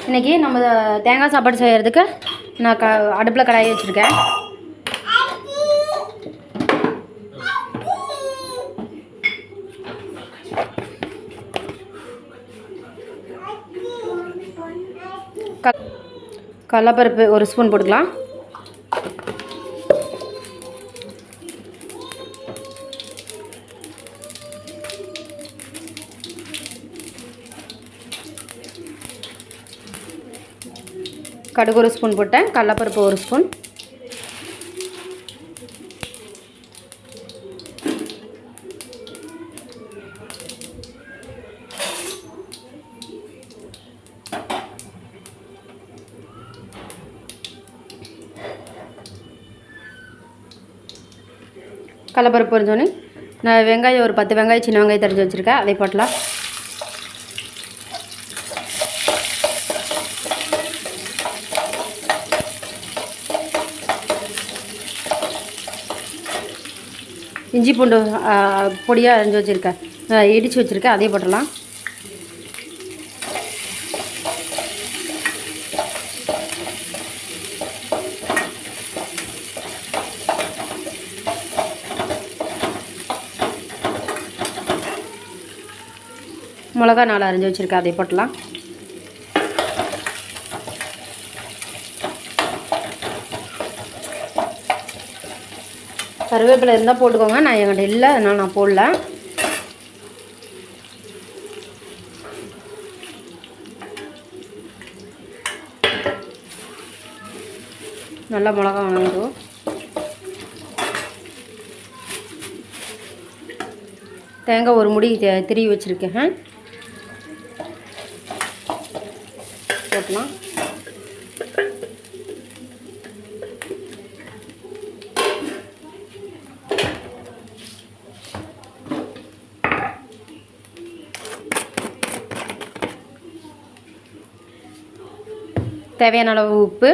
இன்றைக்கி நம்ம தேங்காய் சாப்பாடு செய்கிறதுக்கு நான் அடுப்பில் கடாயை வச்சுருக்கேன். கடலைப்பருப்பு 1 ஸ்பூன் போட்டுக்கலாம். கடுகு 1 ஸ்பூன் போட்டேன். கடலைப்பருப்பு 1 ஸ்பூன். கடலைப்பருப்பு பொரிஞ்சோன்னே நான் வெங்காயம் ஒரு 10 வெங்காயம் சின்ன வெங்காயம் தெரிஞ்சு வச்சுருக்கேன், அதை போட்டலாம். இஞ்சி பூண்டு பொடியாக அரைஞ்சி வச்சுருக்கேன், இடித்து வச்சுருக்கேன், அதையும் போட்டுடலாம். மிளகா 4 அரைஞ்சி வச்சுருக்கேன், அதை போட்டலாம். கருவேப்பிலை இருந்தால் போட்டுக்கோங்க, நான் என்கிட்ட இல்லை, அதனால் நான் போடல. நல்லா மிளகா வணங்கும். தேங்காய் ஒரு முடி திருவி வச்சுருக்கேன், போட்டலாம். தேவையான அளவு உப்பு,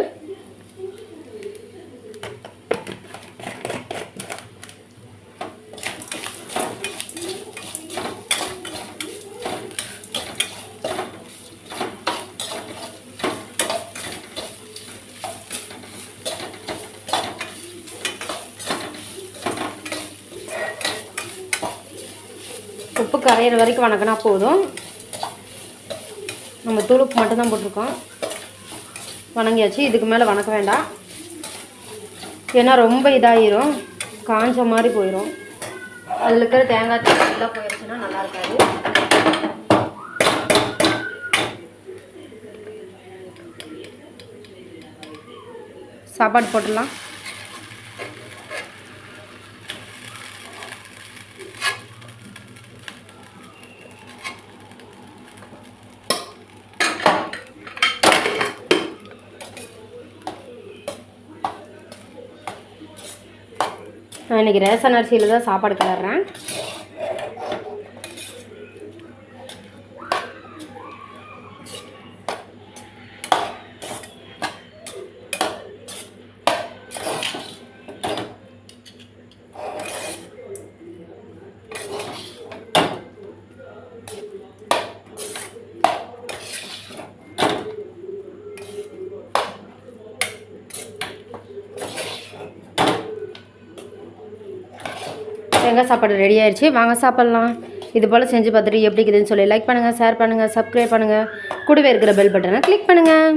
உப்பு கரையிற வரைக்கும் வணக்கினா போதும். நம்ம தூளுப்பு மட்டும்தான் போட்டிருக்கோம். வணங்கியாச்சு. இதுக்கு மேலே வணக்க வேண்டாம், ஏன்னா ரொம்ப இதாகிரும், காஞ்ச மாதிரி போயிடும். அதில் இருக்கிற தேங்காய் தண்ணி போயிடுச்சுன்னா நல்லா இருக்காது. சாப்பாடு போட்டுடலாம். நான் இன்றைக்கி ரேஷன் அரிசியில் தான் சாப்பாடு கிளறேன். தேங்காய் சாப்பாடு ரெடி ஆயிடுச்சு, வாங்க சாப்பிட்லாம். இது போல் செஞ்சு பார்த்துட்டு எப்படி இருக்குதுன்னு சொல்லி லைக் பண்ணுங்கள், ஷேர் பண்ணுங்கள், சப்ஸ்கிரைப் பண்ணுங்கள், கூடவே இருக்கிற பெல் பட்டனை கிளிக் பண்ணுங்கள்.